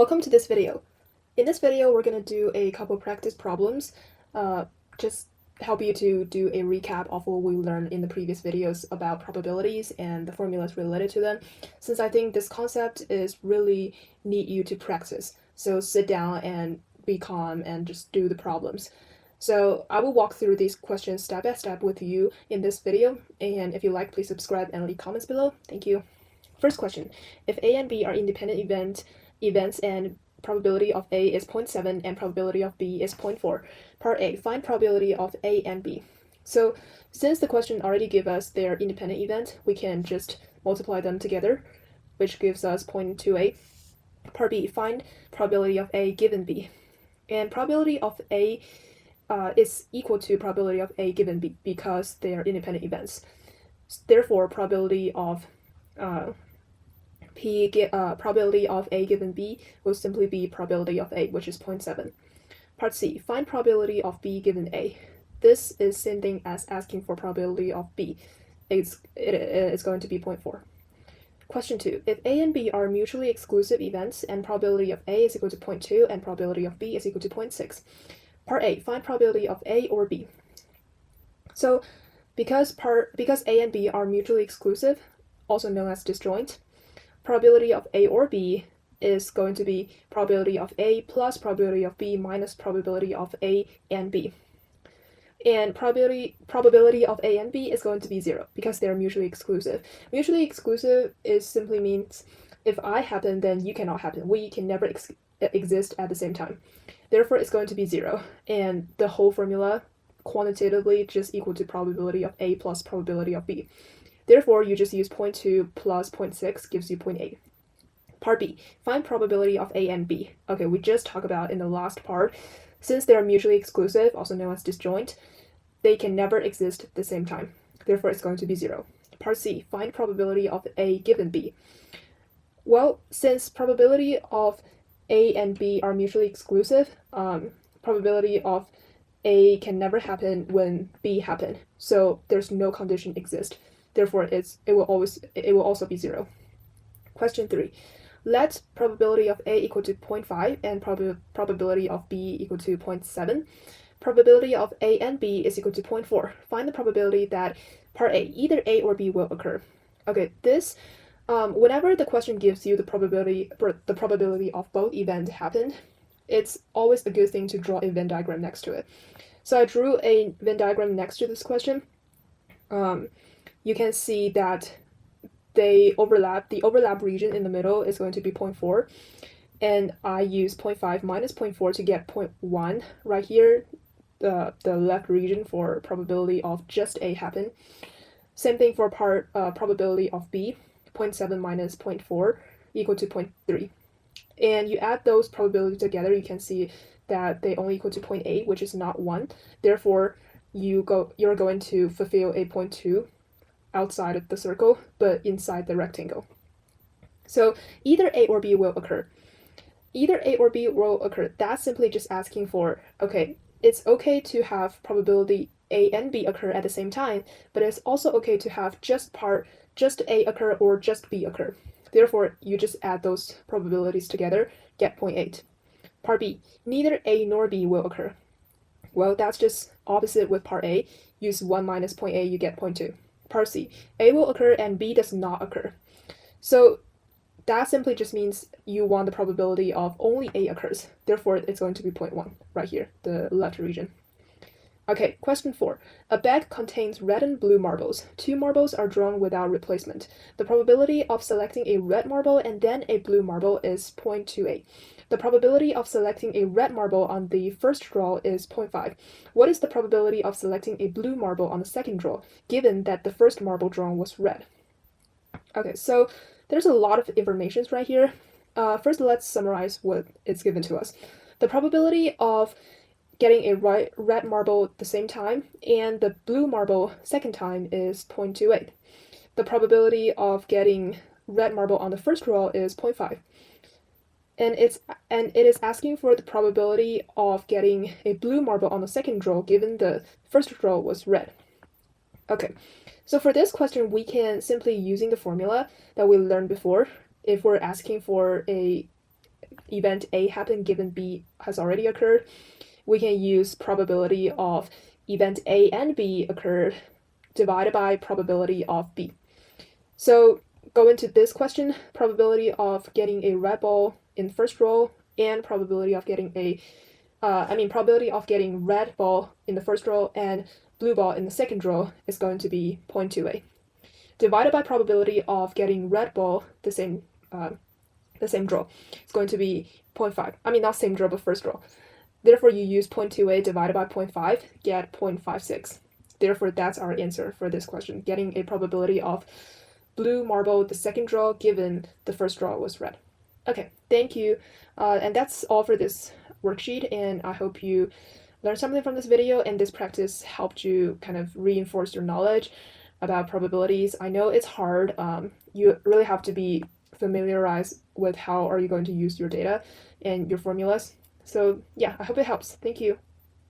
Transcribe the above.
Welcome to this video. In this video, we're going to do a couple practice problems, just help you to do a recap of what we learned in the previous videos about probabilities and the formulas related to them, since I think this concept is really need you to practice. So sit down and be calm and just do the problems. So I will walk through these questions step by step with you in this video, and if you like, please subscribe and leave comments below. Thank you. First question, if A and B are independent events and probability of A is 0.7 and probability of B is 0.4. Part A, find probability of A and B. So since the question already gave us their independent event, we can just multiply them together, which gives us 0.28. Part B, find probability of A given B. And probability of A is equal to probability of A given B because they are independent events. Therefore, probability of probability of A given B will simply be probability of A, which is 0.7. Part C, find probability of B given A. This is same thing as asking for probability of B. It is going to be 0.4. Question 2, if A and B are mutually exclusive events and probability of A is equal to 0.2 and probability of B is equal to 0.6. Part A, find probability of A or B. So because A and B are mutually exclusive, also known as disjoint, probability of A or B is going to be probability of A plus probability of B minus probability of A and B. And probability of A and B is going to be 0 because they're mutually exclusive. Mutually exclusive simply means if I happen, then you cannot happen. We can never exist at the same time. Therefore, it's going to be 0. And the whole formula quantitatively just equal to probability of A plus probability of B. Therefore, you just use 0.2 plus 0.6 gives you 0.8. Part B, find probability of A and B. Okay, we just talked about in the last part, since they are mutually exclusive, also known as disjoint, they can never exist at the same time. Therefore, it's going to be 0. Part C, find probability of A given B. Well, since probability of A and B are mutually exclusive, probability of A can never happen when B happen. So there's no condition exist. Therefore, it will also be 0. Question 3. Let probability of A equal to 0.5 and probability of B equal to 0.7. Probability of A and B is equal to 0.4. Find the probability that part A, either A or B will occur. Okay, this whenever the question gives you the probability of both events happen, it's always a good thing to draw a Venn diagram next to it. So I drew a Venn diagram next to this question. You can see that they overlap. The overlap region in the middle is going to be 0.4, and I use 0.5 minus 0.4 to get 0.1 right here, the left region for probability of just A happen. Same thing for probability of B, 0.7 minus 0.4 equal to 0.3. And you add those probabilities together, you can see that they only equal to 0.8, which is not 1. Therefore, you're going to fulfill a 0.2 outside of the circle, but inside the rectangle. So either A or B will occur. Either A or B will occur. That's simply just asking for, okay, it's okay to have probability A and B occur at the same time, but it's also okay to have just A occur or just B occur. Therefore, you just add those probabilities together, get 0.8. Part B, neither A nor B will occur. Well, that's just opposite with part A. Use 1 minus 0.8, you get 0.2. Part C, A will occur and B does not occur. So that simply just means you want the probability of only A occurs. Therefore, it's going to be 0.1 right here, the left region. Okay, question 4. A bag contains red and blue marbles. 2 marbles are drawn without replacement. The probability of selecting a red marble and then a blue marble is 0.28. The probability of selecting a red marble on the first draw is 0.5. What is the probability of selecting a blue marble on the second draw, given that the first marble drawn was red? Okay, so there's a lot of information right here. First, let's summarize what is given to us. The probability of getting a red marble at the same time and the blue marble second time is 0.28. The probability of getting red marble on the first draw is 0.5. And it is asking for the probability of getting a blue marble on the second draw given the first draw was red. Okay, so for this question, we can simply using the formula that we learned before, if we're asking for a event A happened given B has already occurred, we can use probability of event A and B occurred divided by probability of B. So go into this question, probability of getting a red ball in first row and probability of getting probability of getting red ball in the first row and blue ball in the second row is going to be 0.28. Divided by probability of getting red ball, the same draw, it's going to be 0.5. Not same draw, but first draw. Therefore, you use 0.28 divided by 0.5, get 0.56. Therefore, that's our answer for this question, getting a probability of blue marble the second draw given the first draw was red. Okay, thank you. And that's all for this worksheet, and I hope you learned something from this video and this practice helped you kind of reinforce your knowledge about probabilities. I know it's hard. You really have to be familiarized with how are you going to use your data and your formulas. So yeah, I hope it helps. Thank you.